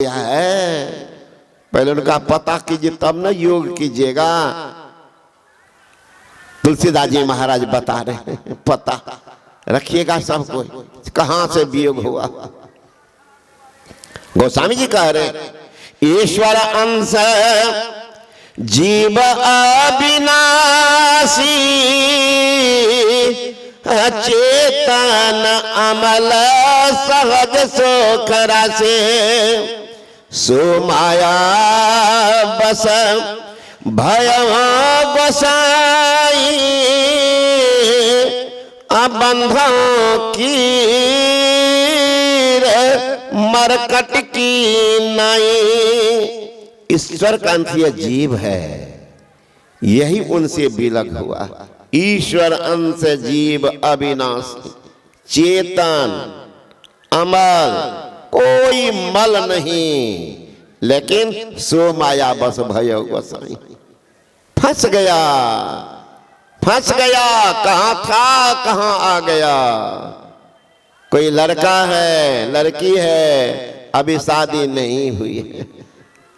है। पहले उनका पता कीजिए तब ना योग कीजिएगा। तुलसीदास जी महाराज बता रहे हैं, पता रखिएगा सबको कहां से वियोग हुआ। गोस्वामी जी कह रहे ईश्वर अंश जीव अविनाशी चेतन अमल सहज सुख रसे सुमाया बस भय गोसाई अबंधों की मरकट की नाई। ईश्वर का अंश यह जीव है, यही उनसे विलग हुआ। ईश्वर अंश जीव अविनाशी चेतन अमल, कोई मल नहीं, लेकिन सो माया बस भयो गोसाई। फंस गया फंस गया, कहां था कहां आ गया। कोई लड़का है लड़की है, अभी शादी नहीं हुई है,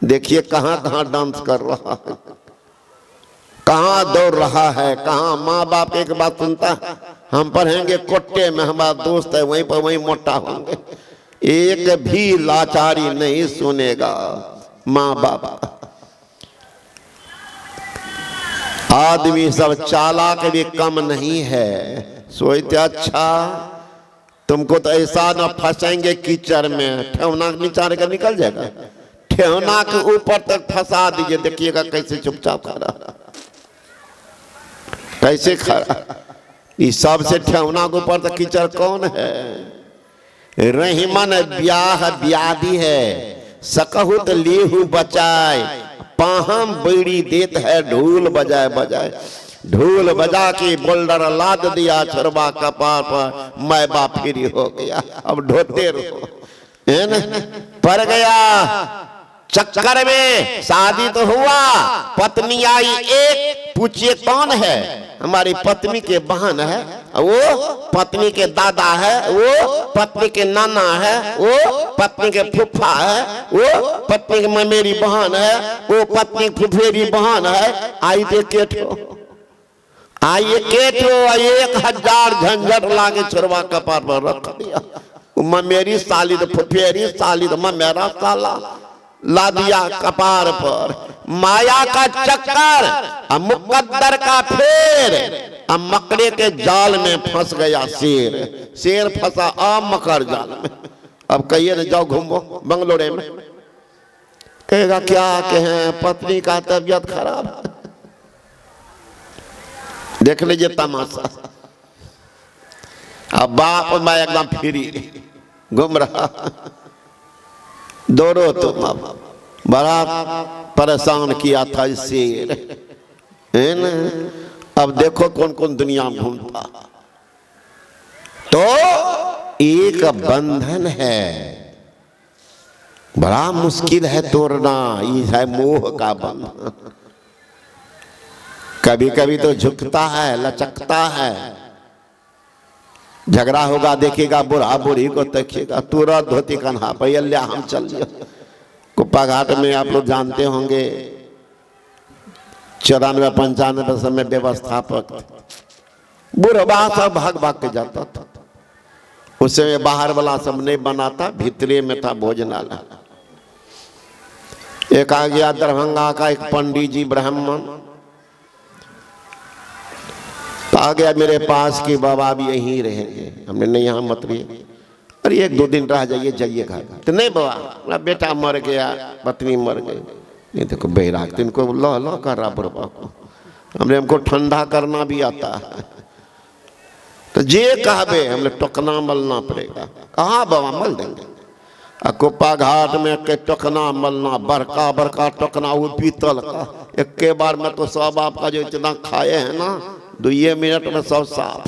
देखिए कहां कहां डांस कर रहा है, कहां दौड़ रहा है, कहां माँ बाप एक बात सुनता, हम पढ़ेंगे कोट्टे में, हमारा दोस्त है वहीं पर वहीं मोटा होंगे, एक भी लाचारी नहीं सुनेगा माँ बाप। आदमी सब चालाक भी कम नहीं है, सोचते अच्छा तुमको तो ऐसा न फंसेंगे कीचड़ में, ठेवना निचार कर निकल जाएगा, ठेवना के ऊपर तक फंसा दीजिए, देखिएगा कैसे चुपचाप खड़ा, कैसे खड़ा। इस सबसे ठेवना के ऊपर तक कीचड़ कौन है। रहीमन ब्याह ब्याधि है, सकहुत लेहू बचाए, पाहम बेड़ी देत है ढोल बजाए बजाए। ढोल बजा के बोल्डर लाद दिया छोरबा कपार पर, मैं बाप फिरी हो गया, अब ढोते रहो, है ना। पड़ गया चक्कर में, शादी तो हुआ, पत्नी आई एक, पूछिए कौन है, हमारी पत्नी के बहन है, वो पत्नी के दादा है, वो पत्नी के नाना है, वो पत्नी के फूफा है, वो पत्नी की मेरी बहन है, वो पत्नी फुफेरी बहन है। आई देखे आइए केठो 1000 झंझट लागे छोरवा कपार पर रख दिया। मेरी साली तो फुफेरी साली तो मेरा साला ला दिया कपार पर। माया का चक्कर, मुकद्दर का फेर, अब मकड़े के जाल में फंस गया शेर, शेर फंसा अब मकर जाल में। अब कहिए ना जाओ घूमो बंगलोरे में, कहेगा क्या कहें पत्नी का तबीयत खराब है, देख लीजिए तमाशा। अब बाप मैं एकदम फ्री घूम रहा, दौड़ो तो बड़ा परेशान किया था शेर, है ना। अब देखो कौन कौन दुनिया में घूमता। तो एक बंधन है, बड़ा मुश्किल है तोड़ना, ये है मोह का बंधन। कभी कभी तो झुकता है लचकता है, झगड़ा होगा देखिएगा बुढ़ा बुढ़ी को देखिएगा तुरंत धोती कन्हा भैया हम चल जाओ। कुप्पा घाट में आप लोग जानते होंगे 94-95 समय व्यवस्थापक बुढ़वा सब भाग भाग के जाता था, उस समय बाहर वाला सब नहीं बनाता, भीतरे में था भोजनालय। एक आ गया दरभंगा का एक पंडित जी ब्राह्मण, आ गया मेरे पास कि बाबा भी यहीं रहेंगे। हमने नहीं यहाँ मत रहिए, अरे 1-2 दिन रह जाइए जाइए घर। तो नहीं बाबा बेटा मर गया पत्नी मर गई, नहीं देखो बैराग इनको लो लो कर रहा बुढ़वा को, हमको ठंडा करना भी आता है। तो जे कहबे हमने टोकना मलना पड़ेगा। कहाँ बाबा मल देंगे। कुप्पा घाट में के टोकना मलना, बड़का बड़का टोकना वो पीतल का, एक के बार में तो सब आपका जो इतना खाए है ना 2 मिनट में सब साफ।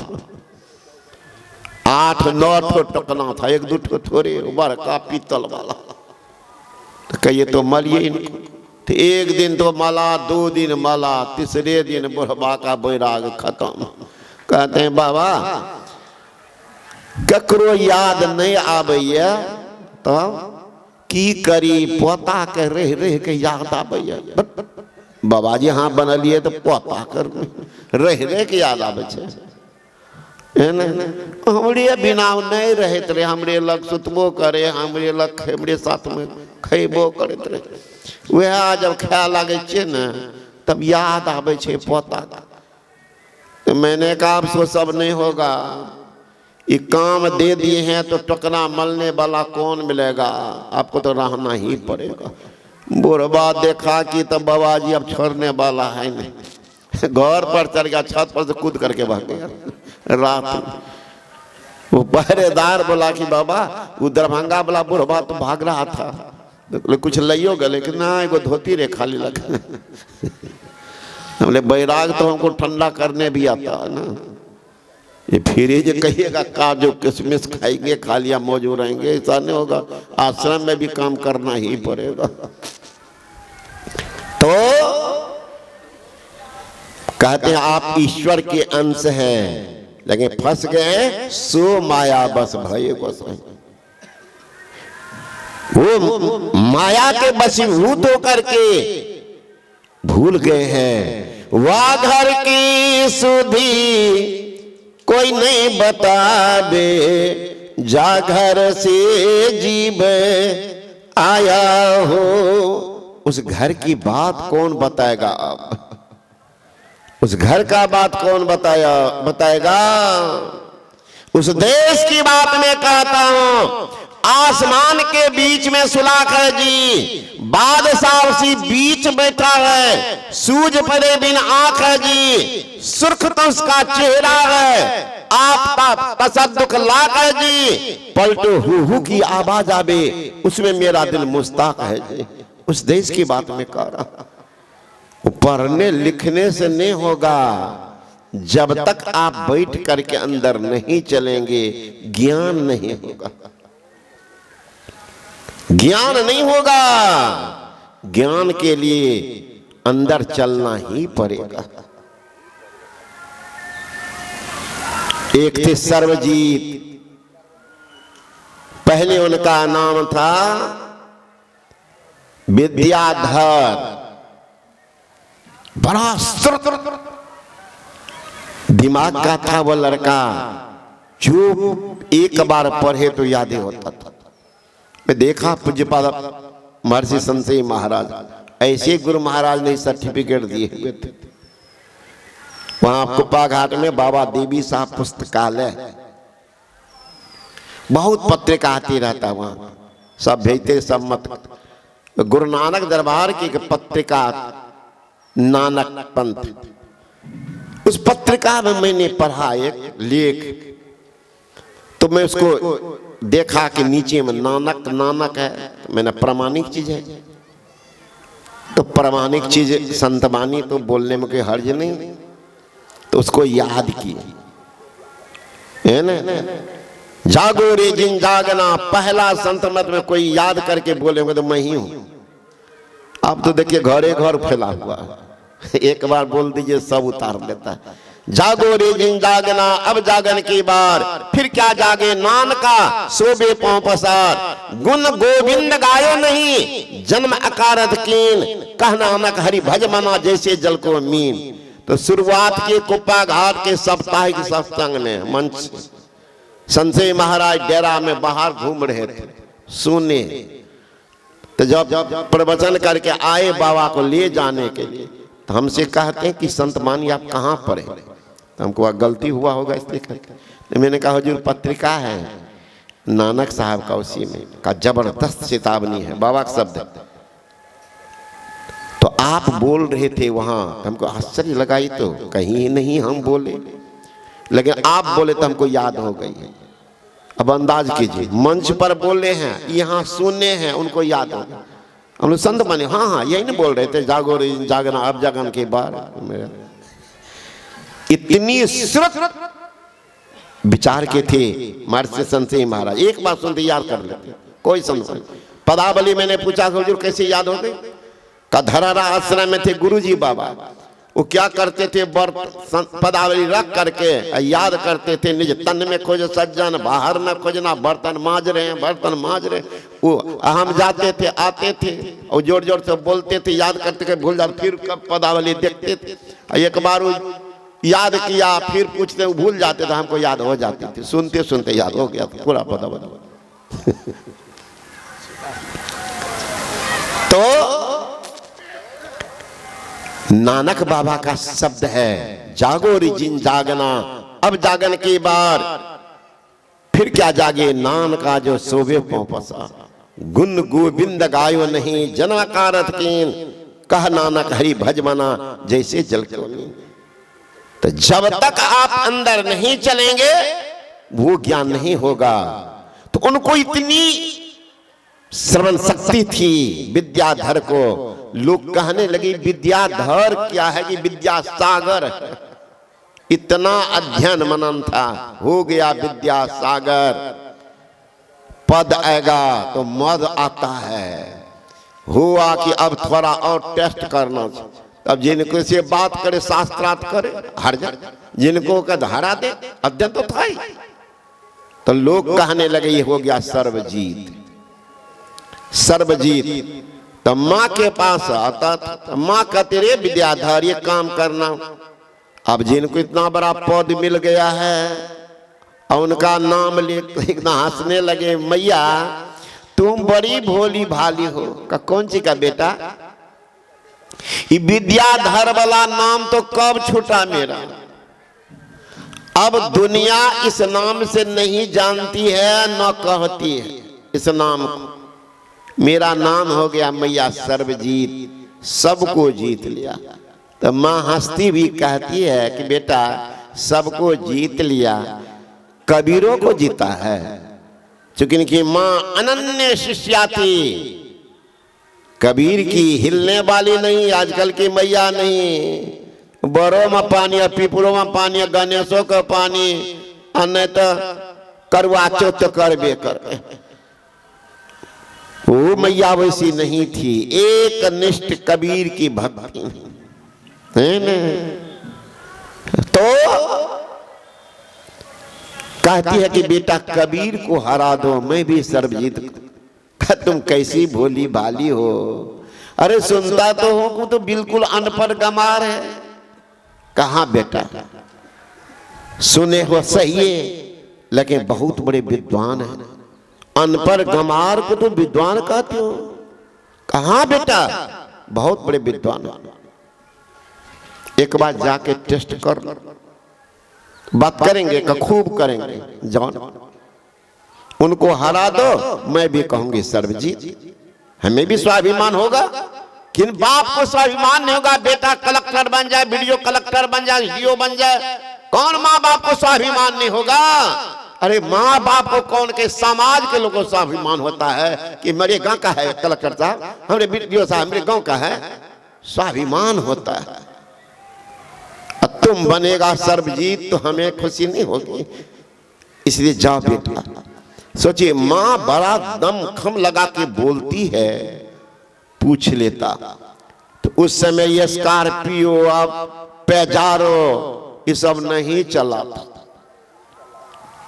8-9 टोकना था, 1-2 थोड़े, बड़का पीतल वाला। तो कहिए तो मलिए इनको। तो 1 दिन तो मला, 2 दिन मला, तीसरे दिन बुढ़वा का बैराग खत्म। कहते हैं बाबा ककरो याद नहीं आबैया तो की करी पोता के रह रह के याद आबैया। बाबा जी हाँ बनलिए तो पोता कर रह रह के याद आबे छे। हमरे बिना नहीं रहत रहे, हमरे लग सुतबो करे, हमरे लग हमरे साथ में खेबो करत रहे। वह जब खाए लगे छे न तब याद आवे छे पोता। तो मैंने कहा अब सो सब नहीं होगा, ये काम दे दिए हैं तो टकना मलने वाला कौन मिलेगा, आपको तो रहना ही पड़ेगा। बुढ़वा देखा कि तब बाबा जी अब छोड़ने वाला है नहीं, घर पर चढ़ गया, छत पर से कूद करके भाग गया। रात वो पहरेदार बोला कि बाबा वो दरभंगा वाला बुढ़वा तो भाग रहा था, तो कुछ लियो गए, लेकिन ना एगो धोती रे खाली लगा। हमने बैराग तो हमको ठंडा करने भी आता है ना। ये फिर ये कहिएगा काजू किशमिश खाएंगे खा लिया मौज रहेंगे, ऐसा नहीं होगा। आश्रम में भी काम करना ही पड़ेगा। तो कहते हैं आप ईश्वर के अंश हैं, लेकिन फंस गए सो माया बस भय गोसाई। वो माया के वशीभूत होकर के भूल गए हैं। वाघर की सुधी कोई नहीं बतावे, जाघर से जीव आया हो। उस घर की बात कौन बताएगा आप? उस घर का बात कौन बताएगा? उस देश की बात मैं कहता हूं। आसमान के बीच में सुलाख है जी, बादशाह उसी बीच बैठा है, सूझ पड़े बिन आंख है जी, सुर्ख तो उसका चेहरा है, आप तसद्दुक लाख है जी, पलटो हु की आवाज आवे, उसमें मेरा दिल मुस्ताक है जी। उस देश की बात में कह रहा। पढ़ने लिखने से नहीं होगा, जब तक आप बैठ करके अंदर नहीं चलेंगे ज्ञान नहीं होगा। ज्ञान नहीं होगा, ज्ञान के लिए अंदर चलना ही पड़ेगा। एक थे सर्वजीत, पहले उनका नाम था विद्याधर। बड़ा दिमाग का था वो लड़का, जो एक बार पढ़े तो याद होता था। मैं देखा पूज्यपाद महर्षि संशय महाराज, ऐसे गुरु महाराज ने सर्टिफिकेट दिए हुए थे। वहां कुप्पा घाट में बाबा देवी साहब पुस्तकालय, बहुत पत्रिका आती रहता वहां, सब भेजते सब मत। गुरु नानक दरबार की एक पत्रिका नानक पंथ, उस पत्रिका में मैंने पढ़ा एक लेख, तो मैं उसको देखा कि नीचे में नानक नानक है, तो मैंने प्रामाणिक चीज है, तो प्रामाणिक चीज संतबानी तो बोलने में कोई हर्ज नहीं, तो उसको याद किया है ना। जागो रे जिन जागना, पहला संत मत में कोई याद करके बोलेंगे तो मैं ही हूं। अब तो देखिए घरे घर फैला हुआ, एक बार बोल दीजिए सब उतार लेता है। जागो रे जिन जागना, अब जागन की बार, फिर क्या जागे नानका सोबे पांव पसार। गुण गोविंद गायो नहीं, जन्म अकारत कीन, कह नानक हरि भज मना जैसे जल को मीन। तो शुरुआत के कुप्पा घाट के साप्ताहिक सत्संग में मंच संशय महाराज डेरा में बाहर घूम रहे थे, सुने। तो जब प्रवचन करके आए बाबा को ले जाने के लिए, तो हमसे कहते हैं कि संत मानी आप कहाँ पढ़े? तो हमको गलती हुआ होगा इसलिए कहते। तो मैंने कहा हुजूर पत्रिका है नानक साहब का, उसी में का जबरदस्त चेतावनी है, बाबा का शब्द। तो आप बोल रहे थे वहां, तो हमको आश्चर्य लगाई, तो कहीं नहीं हम बोले, लेकिन आप बोले तो हमको याद हो गई। अब अंदाज कीजिए, मंच पर बोले हैं, यहाँ सुने हैं, उनको याद हो। हम लोग संत माने, हाँ हाँ यही नहीं बोल रहे थे, जागो रे जागना अब जागन के बाद। मेरा इतनी श्रुत विचार के थे महर्षि संशय महाराज, एक बात सुनते याद कर लेते, कोई संत। पदावली मैंने पूछा हुजूर कैसे याद हो गई? का धरारा आश्रम में थे गुरुजी बाबा, वो क्या करते थे, पदावली रख करके याद करते थे, निज तन में खोज सज्जन, बाहर न खोजना, बर्तन मांज रहे हैं बर्तन मांज रहे। वो हम जाते थे आते थे और जोर जोर से बोलते थे, याद करते थे, भूल जाते, फिर कब पदावली देखते थे। एक बार वो याद किया, फिर पूछते, वो भूल जाते थे, हमको याद हो जाती थी, सुनते सुनते याद हो गया पूरा पदावली। तो नानक बाबा का शब्द है, जागो रे जिन जागना, अब जागन के बार फिर क्या जागे, नान का जो सोवे पौपसा, गुण गोविंद गायो नहीं, जनाकारत कीन, कह नानक हरि भज मना, जैसे जल को नीन। तो जब तक आप अंदर नहीं चलेंगे वो ज्ञान नहीं होगा। तो उनको इतनी श्रवण शक्ति थी विद्याधर को, लोग कहने लगे विद्याधर क्या है कि विद्या सागर, इतना अध्ययन मनन था, हो गया विद्या सागर। पद आएगा तो मद आता है, हुआ कि अब थोड़ा और टेस्ट करना, तब जिनको से बात करे शास्त्रार्थ करे हर जा, जिनको का धारा दे अध्ययन तो था ही। तो लोग कहने लगे ये हो गया सर्वजीत, सर्वजीत। तो माँ के पास आता था, माँ कहते रे विद्याधर ये काम करना। अब जिनको इतना बड़ा पद मिल गया है और उनका नाम ले इतना हंसने लगे, मैया तुम बड़ी भोली भाली हो। का कौन सी का बेटा, ये विद्याधर वाला नाम तो कब छूटा मेरा, अब दुनिया इस नाम से नहीं जानती है न कहती है इस नाम को। मेरा नाम हो गया मैया सर्वजीत, सबको जीत लिया। तो माँ हंसती भी कहती है कि बेटा सबको जीत लिया, कबीरों को जीता है, चूंकि इनकी माँ अनन्य शिष्या थी, कबीर की हिलने वाली नहीं, आजकल की मैया नहीं। बड़ों में पानी, पीपलों में पानी, गणेशों का पानी, अन्य तो करवा चौथ तो करबे कर। वो मैया वैसी नहीं थी, एक निष्ठ कबीर की भक्ति है ना। तो कहती है कि बेटा कबीर को हरा दो, मैं भी सर्वजीत। तुम कैसी भोली भाली हो, अरे सुनता तो हो तो बिल्कुल अनपढ़ गमार है। कहा बेटा सुने हो सही है, लेकिन बहुत बड़े विद्वान है, अनपढ़ गमार को तो विद्वान कहते हो। कहा बेटा बहुत बड़े विद्वान, एक बार जाके टेस्ट कर, बात करेंगे का खूब करेंगे, जाओ उनको हरा दो, मैं भी कहूंगी सर्वजीत। हमें भी स्वाभिमान होगा, किन बाप को स्वाभिमान नहीं होगा, बेटा कलेक्टर बन जाए, वीडियो कलेक्टर बन जाए, डीओ बन जाए, कौन माँ बाप को स्वाभिमान नहीं होगा। अरे माँ बाप को कौन के, समाज के लोगों को स्वाभिमान होता है कि मेरे गांव का है कलेक्टर साहब, हमारे वीडियो साहब मेरे गांव का है, स्वाभिमान होता है। तुम बनेगा सर्वजीत तो हमें खुशी नहीं होगी, इसलिए जाओ बेटा। सोचिए माँ बड़ा दम खम लगा के बोलती है, पूछ लेता तो उस समय ये स्कॉर्पियो अब पेजारो ये सब नहीं चला था।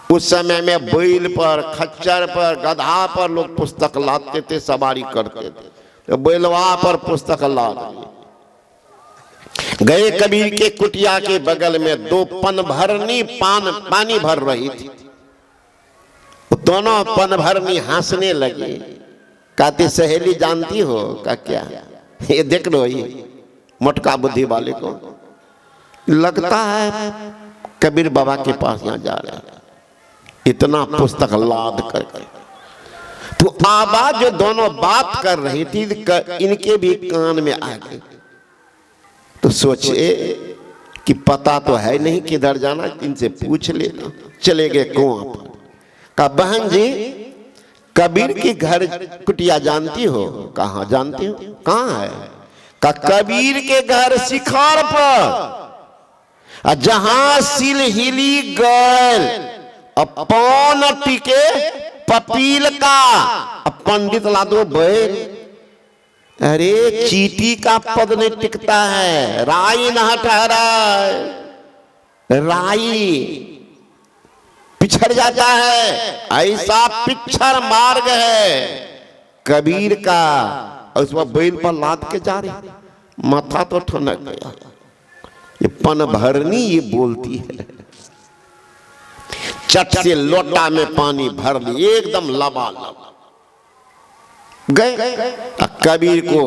उस समय में बैल पर, खच्चर पर, गधा पर लोग पुस्तक लाते थे, सवारी करते थे, तो बैलवा पर पुस्तक ला गए। कबीर के कुटिया के बगल में दो पन भरनी पानी भर रही थी, दोनों पन भरनी हंसने लगी, कहती सहेली जानती हो का क्या, ये देख लो ये मोटका बुद्धि वाले को लगता है कबीर बाबा के पास यहाँ जा रहा है, इतना पुस्तक लाद करके। तो आवाज जो दोनों बात कर रही थी इनके भी कान में आ गई। तो सोचे कि पता तो है नहीं किधर जाना, इनसे पूछ लेना। चले गए कुआं पर, कहा बहन जी कबीर की घर कुटिया जानती हो? कहाँ जानती हो? कहाँ है? कहा कबीर के घर शिखर पर, जहां सिल हिली गल अपौन टिके पपील का, पंडित ला दो बैल। अरे चीटी का पद नहीं टिकता है, राई न ठहरा, राई पिछड़ जाता है, ऐसा पिछड़ मार्ग है कबीर का, और उस पर बैल पर लाद के जा रहे, माथा तो ठनक गया। ये पन भरनी ये बोलती है, चट से लोटा में पानी भर ली, एकदम लबालब गए। कबीर को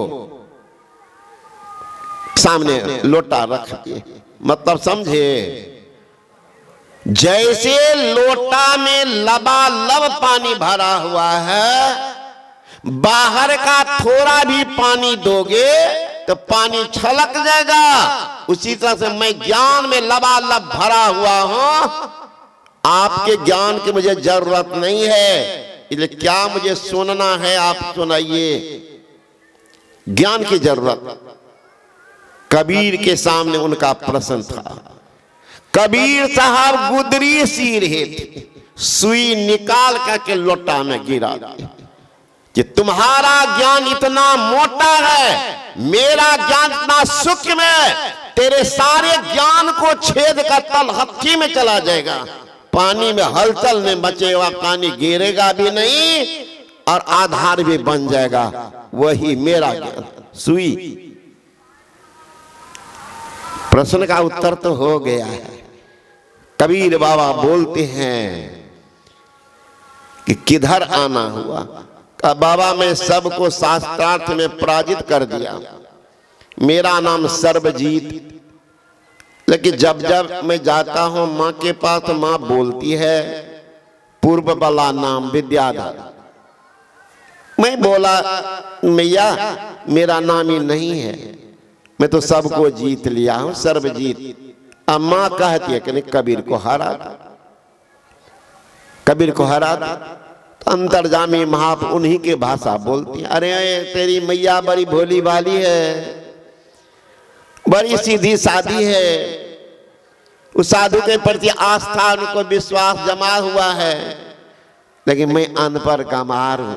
सामने लोटा रख दिए, मतलब समझे, जैसे लोटा में लबालब पानी भरा हुआ है, बाहर का थोड़ा भी पानी दोगे तो पानी छलक जाएगा। उसी तरह से मैं ज्ञान में लबालब भरा हुआ हूं, आपके ज्ञान की मुझे जरूरत नहीं है, इसलिए क्या मुझे सुनना है आप सुनाइए, ज्ञान की जरूरत। कबीर के सामने उनका प्रश्न था। कबीर साहब गुदरी सी रहे थे, सुई निकाल करके लोटा में गिरा दिया कि तुम्हारा ज्ञान इतना मोटा है, मेरा ज्ञान इतना सूक्ष्म है, तेरे सारे ज्ञान को छेद कर तलहत्थी में चला जाएगा, पानी में हलचल में बचेगा, पानी गिरेगा भी नहीं और आधार भी बन जाएगा, वही मेरा ज्ञान। सुई, प्रश्न का उत्तर तो हो गया है। कबीर बाबा बोलते हैं कि किधर आना हुआ, का बाबा मैं सबको शास्त्रार्थ में पराजित कर दिया, मेरा नाम सर्वजीत, लेकिन जब जब मैं जाता हूं माँ के पास तो माँ बोलती है पूर्व वाला नाम विद्याधर। मैं बोला मैया मेरा नाम ही नहीं है, मैं तो सबको जीत लिया हूं, सर्वजीत। अब माँ कहती है कि नहीं कबीर को हरा दो, कबीर को हरा दो। तो अंतर्जामी महाप उन्हीं के भाषा बोलती है, अरे तेरी मैया बड़ी भोली भाली है, बड़ी सीधी सादी है, उस साधु के प्रति आस्था उनको विश्वास जमा हुआ है, लेकिन मैं अनपढ़ गंवार हूं,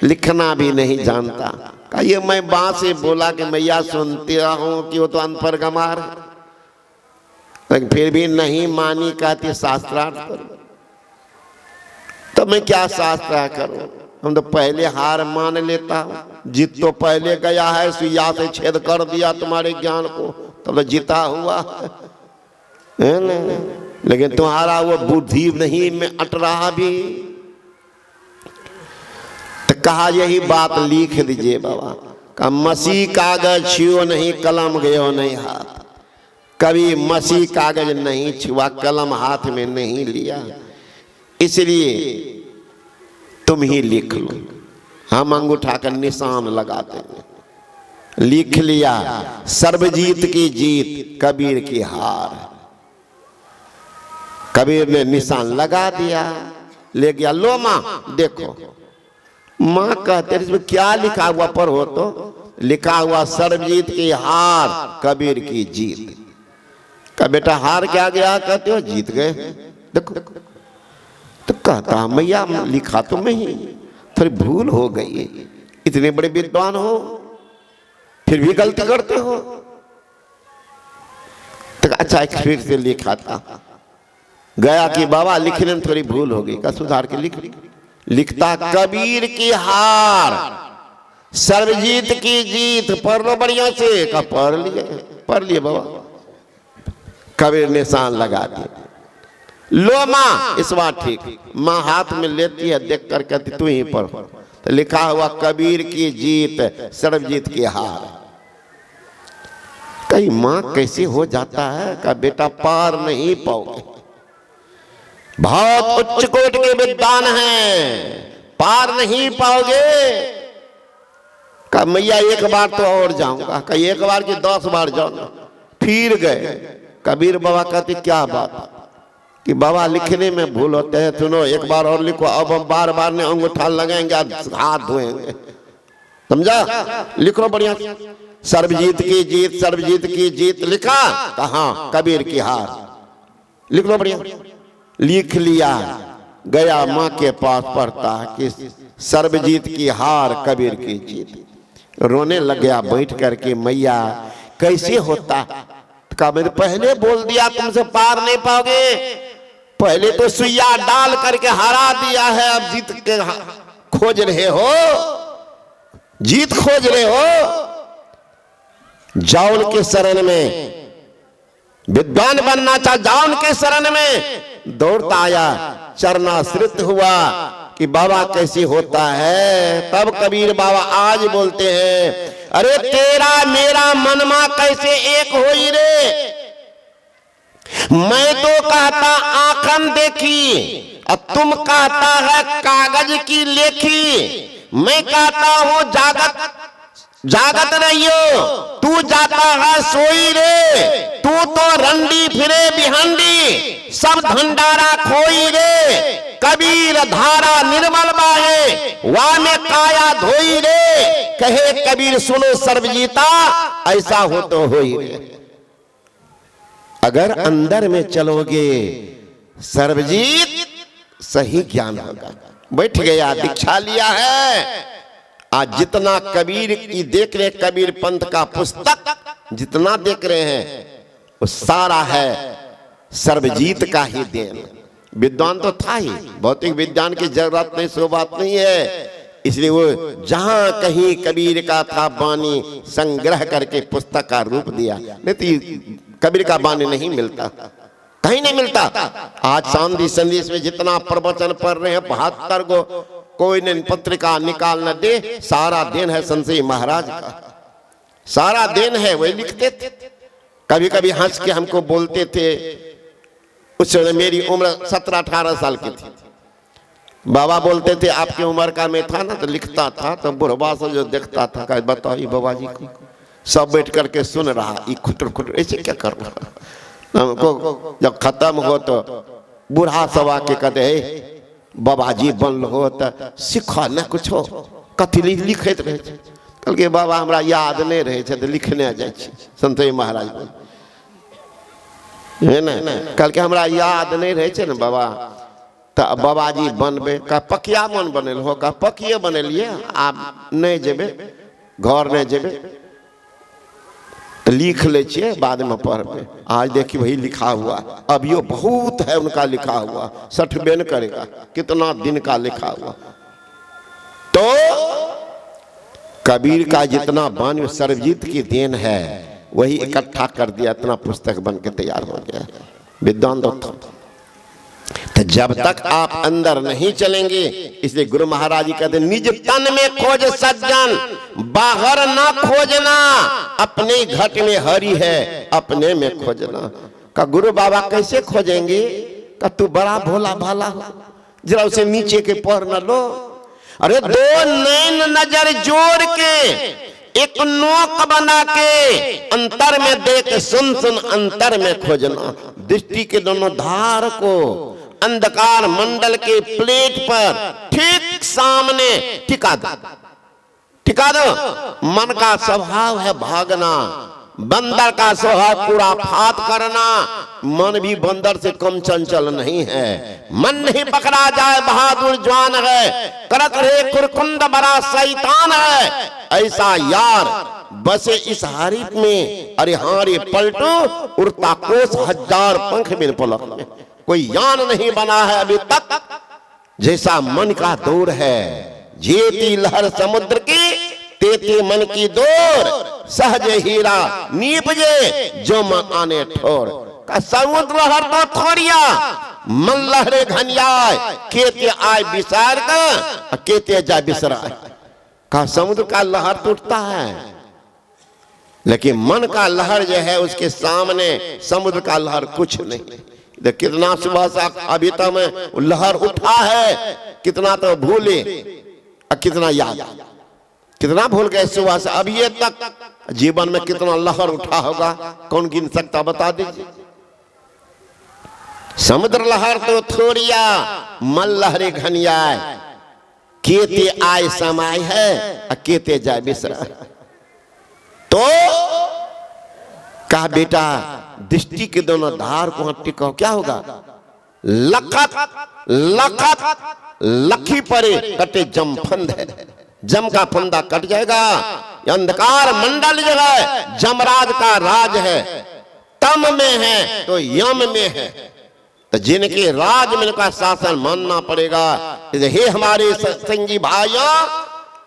लिखना भी नहीं जानता। का ये मैं बात से बोला कि मैया सुनती हूं कि वो तो अनपढ़ गंवार है, लेकिन फिर भी नहीं मानी, कहती शास्त्रार्थ करो। तो मैं क्या शास्त्र करूं, हम तो पहले हार मान लेता हूं, जीत तो पहले गया है, सुइया से छेद कर दिया तुम्हारे ज्ञान को, तो जीता हुआ है ना? लेकिन तुम्हारा वो बुद्धि नहीं में अट रहा भी। तो कहा यही बात लिख दीजिए बाबा, का मसी कागज छुओ नहीं, कलम गयो नहीं हाथ। कभी मसी कागज नहीं छुआ, कलम हाथ में नहीं लिया, इसलिए तुम ही लिख लो। हम अंगूठा का निशान लगाते हैं, लिख लिया सर्वजीत की जीत, कबीर की हार। कबीर ने निशान लगा दिया, ले गया, लो माँ देखो। माँ कहते इसमें क्या लिखा हुआ पर हो, तो लिखा हुआ सर्वजीत की हार, कबीर की जीत। का बेटा हार क्या गया, कहते हो जीत गए, देखो। तो कहता मैया लिखा तो मैं ही, थोड़ी भूल हो गई, इतने बड़े विद्वान हो फिर भी गलती करते हो। तो अच्छा एक फिर से लिखा था, गया कि बाबा लिखने में थोड़ी भूल हो गई, का सुधार के लिखता कबीर की हार, सर्वजीत की जीत। पढ़ लो बढ़िया से, का पढ़ लिए बाबा। कबीर निशान लगा दिया, लो माँ इस बार ठीक। माँ हाथ में लेती है, देख कर कहती तू ही पढ़। तो लिखा हुआ कबीर की जीत, सर्वजीत की हार। कई माँ कैसे हो जाता है, का बेटा पार नहीं पाओगे, बहुत उच्च कोटि के विद्वान हैं, पार नहीं पाओगे। का मैया एक बार तो और जाऊंगा, का एक बार की 10 बार जाऊंगा। फिर गए, कबीर बाबा कहते क्या बात, कि बाबा लिखने में भूल होते हैं, सुनो एक बार और लिखो, अब हम बार बार ने अंगूठा लगाएंगे, हाथ धोएंगे, समझा? लिखो बढ़िया, सर्वजीत की जीत, सर्वजीत की जीत। लिखा, कहा कबीर की हार, लिख लो बढ़िया। लिख लिया, गया माँ के पास, पढ़ता है कि सर्वजीत की हार, कबीर की जीत। रोने लग गया बैठ करके, मैया कैसे होता, का मैंने पहले बोल दिया तुमसे पार नहीं पाओगे, पहले तो सुइया डाल करके हरा दिया है, अब जीत के खोज रहे हो, जीत खोज रहे हो, जाओ उनके शरण में। विद्वान बनना चाह, जाओ उनके शरण में। दौड़ता आया, चरणाश्रित हुआ कि बाबा कैसे होता है। तब कबीर बाबा आज बोलते हैं, अरे तेरा मेरा मनमा कैसे एक होई रे। मैं तो कहता आंखन देखी और तुम कहता है कागज की लेखी। मैं कहता हूं जागत रहियो, तू जाता है सोई रे। तू तो रंडी फिरे बिहंडी, सब भंडारा खोई रे। कबीर धारा निर्मल बाहे, वा में काया धोई रे। कहे कबीर सुनो सर्वजीता, ऐसा हो तो होई रे। अगर अंदर में चलोगे सर्वजीत, सही ज्ञान होगा। बैठ गया, दीक्षा लिया है। आज जितना कबीर की देख रहे, कबीर पंथ का पुस्तक जितना देख रहे हैं, वो सारा है सर्वजीत का ही देन। विद्वान तो था ही, भौतिक विज्ञान की जरूरत नहीं, सो बात नहीं है। इसलिए वो जहां कहीं कबीर का था बानी, संग्रह करके पुस्तक का रूप दिया। नहीं तो कबीर का बानी नहीं मिलता, कहीं नहीं मिलता। आज शांति संदेश में जितना प्रवचन पढ़ रहे हैं, 72 को, कोई ने पत्रिका निकाल न दे, सारा दिन है संशय महाराज का, सारा दिन है। वही लिखते थे, कभी कभी हंस के हमको बोलते थे। उस समय मेरी उम्र 17-18 साल की थी। बाबा बोलते थे आपकी उम्र का मैं था ना, तो लिखता था, तो बुढ़वा से जो देखता था, कहा बताओ ये बाबा जी को। सब बैठ करके सुन रहा, ये खुटर खुटर ऐसे क्या कर रहा। हमको जब खत्म हो तो बूढ़ा सवा के कहते बाबा जी बन हो तो सीखा न कुछ हो, कथी लिखत रहे। कल के बाबा हमरा याद नहीं रहे तो लिखने जाए संतोष महाराज है ना। कल के हमरा याद नहीं रहे ना बाबा, तो बाबा जी बनबे। का पकिया मन बनल हो, का पकिए बनलिए, आप नहीं जेबे, घर नहीं जेबे, तो लिख ले छिए, बाद में पढ़बे। आज देखिए वही लिखा हुआ, अभियो बहुत है उनका लिखा हुआ, 60 न करेगा, कितना दिन का लिखा हुआ। तो कबीर का जितना बानी सर्वजीत की देन है, वही इकट्ठा कर दिया, इतना पुस्तक बन के तैयार हो गया। विद्वान तो जब तक आप अंदर नहीं चलेंगे, इसलिए गुरु महाराज जी कहते निज तन में खोज सज्जन, बाहर ना खोजना। अपने घट में हरि है, अपने में खोजना। का गुरु बाबा कैसे खोजेंगे? का तू बड़ा भोला भाला हो, जरा उसे नीचे के पैर न लो। अरे दो नैन नजर जोड़ के, एक नोक बना के, अंतर में देख सुन सुन अंतर में खोजना। दृष्टि के दोनों धार को अंधकार मंडल के प्लेट पर ठीक सामने टिका दो, टिका दो। मन का स्वभाव है भागना, बंदर का स्वभाव पूरा फात करना। मन भी बंदर से कम चंचल नहीं है। मन नहीं पकड़ा जाए बहादुर जवान है, करत रहे कुरकुंड बड़ा शैतान है। ऐसा यार बसे इस हरीफ में, अरे हारे पलटो उड़ता कोस हजार पंख बिन पलक में। कोई यान नहीं बना है अभी तक जैसा मन का दौर है। जेती लहर समुद्र की, तेती मन की दौर, सहज हीरा नीपजे जो मन आने ठोर। का समुद्र लहर तो थोड़िया, मन लहरे घनियाय, केते आय विसार का, केते जाय बिसराय। का समुद्र का लहर टूटता है, लेकिन मन का लहर जो है उसके सामने समुद्र का लहर कुछ नहीं। कितना सुबह से अभी तक में लहर उठा है, कितना तो भूले और कितना याद, कितना भूल गए सुबह से अब ये तक। जीवन में कितना लहर उठा होगा, कौन गिन सकता, बता दीजिए। समुद्र लहर तो थोड़िया, मन लहरे घनियाय, केते आय समाय है और केते जाय बिसरा। तो कहा बेटा दृष्टि के दोनों धार को टिकाओ, क्या होगा? लखत लखत लखी परे कटे जम फंद है, जम का फंदा कट जाएगा। अंधकार मंडल जो है जमराज का राज है, तम में है तो यम में है। तो जिनके राज में का शासन मानना पड़ेगा, हे हमारे सत्संगी भाइयों,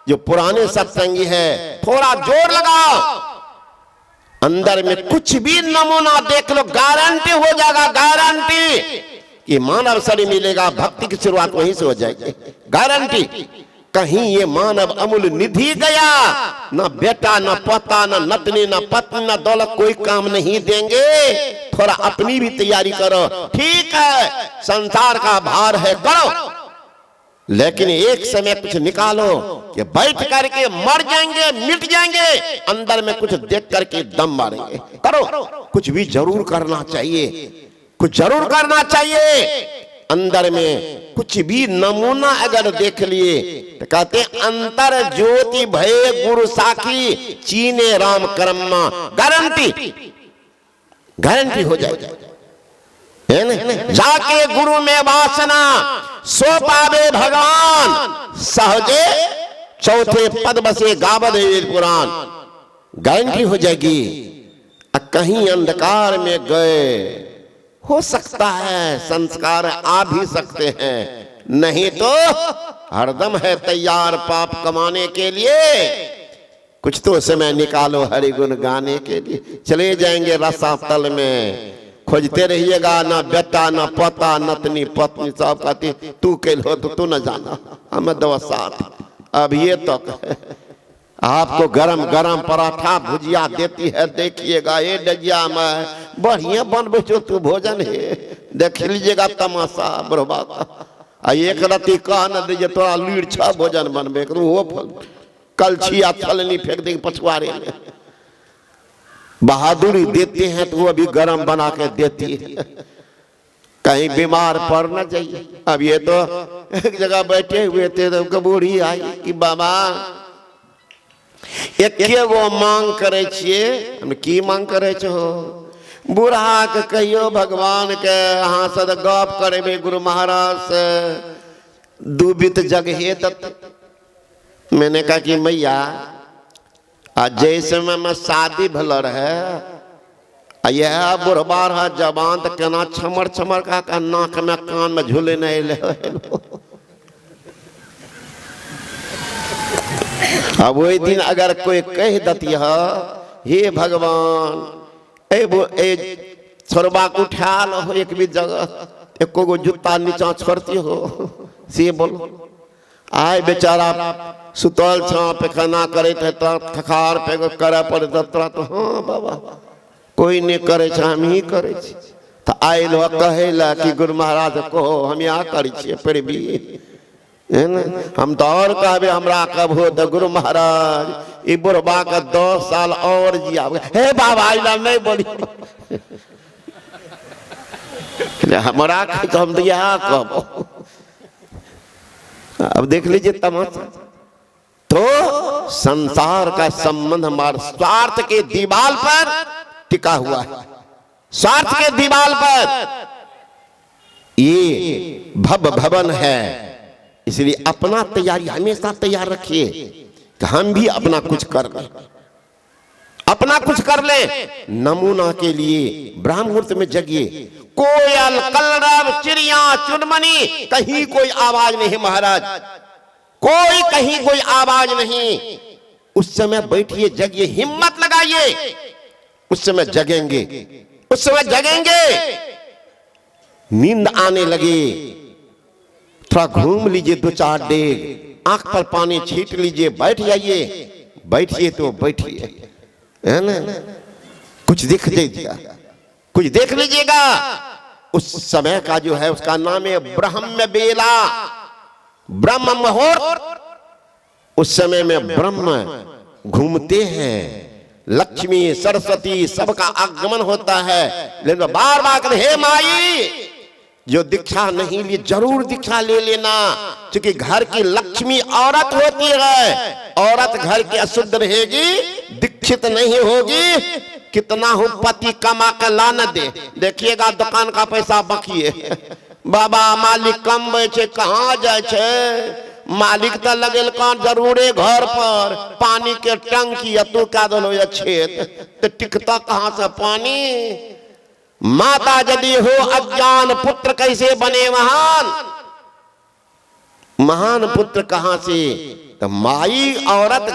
जो पुराने सत्संगी है, थोड़ा जोर लगाओ, अंदर में कुछ भी नमूना देख लो, गारंटी हो जाएगा, गारंटी कि मानव शरीर मिलेगा, भक्ति की शुरुआत वहीं से हो जाएगी, गारंटी। कहीं ये मानव अमूल्य निधि गया, न बेटा न पोता न नतनी न पत्नी न दौलत कोई काम नहीं देंगे। थोड़ा अपनी भी तैयारी करो, ठीक है संसार का भार है करो, लेकिन एक समय कुछ निकालो कि बैठ करके मर जाएंगे, मिट जाएंगे, अंदर में कुछ देख करके दम मारेंगे, करो, कुछ भी जरूर करना चाहिए, कुछ जरूर करना चाहिए। अंदर में कुछ भी नमूना अगर देख लिए तो कहते अंतर ज्योति भय गुरु साखी चीने राम कर्मा, गारंटी, गारंटी हो जाएगी, है ना। जाके गुरु में वासना सो पावे भगवान, सहजे चौथे पद बसे गावद पुराण, गारंटी हो जाएगी। कहीं अंधकार में गए, हो सकता है संस्कार आ भी सकते हैं, नहीं तो हरदम है तैयार पाप कमाने के लिए, कुछ तो समय निकालो हरि गुण गाने के लिए। चले जाएंगे रसा तल में, खोजते रहिएगा, ना बेटा ना पोता नतनी पत्नी, सब कहती तू कैल हो तो तू न जाना, हमें दो साथ। अब ये तो आपको गरम गरम पराठा भुजिया देती है, देखिएगा ये डजिया में बढ़िया बनबे जो तू भोजन है, देख लीजिएगा तमाशा बरबा का। एक रति कह न दीजिए तोरा लीड़ छा भोजन बनबे, वो कलछिया छलनी फेंक देंगे पछुआरे में। बहादुरी देते हैं तो वो अभी गरम बना के देती है, कहीं बीमार पड़ न जाइए। अब ये तो एक जगह बैठे हुए थे तो बूढ़ी आई कि बाबा एकेगो मांग करे छिए, हम की मांग करे छो? बूढ़ा के कहियो भगवान के अहाँ से गप करे गुरु महाराज से, दुबित जगहे दत्त। मैंने कहा कि मैया आज जैसे में शादी भल रहे, यह बुढ़बा रहा जवान तो केना छमर छमर का नाक में कान में झूले नहीं ले। अब वही दिन अगर कोई कह देती है हे भगवान ए छोरबा को उठा लो एक भी जगह, एको गो जूता नीचा छोड़ती हो, से बोलो आय बेचारा सुतल छा पैखाना करे थे तो थकार पे करे पड़े तोरा तो हाँ बाबा कोई नहीं करे छा, हम ही करे छी। तो आए लो कहेला कि गुरु महाराज कहो हम यहाँ करे छिए, फिर भी है ना हम तो और कहबे हमरा कब हो तो गुरु महाराज ई बुढ़बा का 10 साल और जिया। हे बाबा इला नहीं बोली हमरा तो हम दिया कब। अब देख लीजिए तमाशा। तो संसार का संबंध हमारे स्वार्थ के दीवाल पर टिका हुआ है, स्वार्थ के दीवाल पर ये भव भवन है। इसलिए अपना तैयारी हमेशा तैयार रखिए कि हम भी अपना कुछ कर लें, अपना कुछ कर लें। नमूना के लिए ब्राह्म मुहूर्त में जगिए, कोयल कलरव चिड़िया चुनमनी कहीं कोई आवाज नहीं महाराज, कोई कहीं कोई आवाज नहीं। उस समय बैठिए जगिए, हिम्मत लगाइए, उस समय जगेंगे, उस समय जगेंगे। नींद आने लगे थोड़ा घूम लीजिए 2-4 डेग, आंख पर पानी छीट लीजिए, बैठ जाइए, बैठिए तो बैठिए, है ना, कुछ दिख जाएगा, कुछ देख लीजिएगा। उस समय का जो है उसका नाम है ब्रह्म बेला, ब्रह्म मुहूर्त। उस समय में ब्रह्म घूमते हैं, लक्ष्मी सरस्वती सबका आगमन होता है। लेकिन बार बार कहते हे माई, जो दीक्षा नहीं ली जरूर दीक्षा ले लेना, क्योंकि घर की लक्ष्मी औरत होती है, औरत घर की अशुद्ध रहेगी, दीक्षित नहीं होगी, कितना हो पति कमा कर लान दे, देखिएगा दुकान का पैसा बकिए। बाबा मालिक कम बेचे कहाँ जाए छे, मालिक तो लगेल कान जरूरे घर पर पानी के टंकी, तू क्या दलो ये छेद तो टिकता कहाँ से पानी। माता यदि हो अज्ञान पुत्र कैसे बने महान, महान पुत्र कहां से? तो माई औरत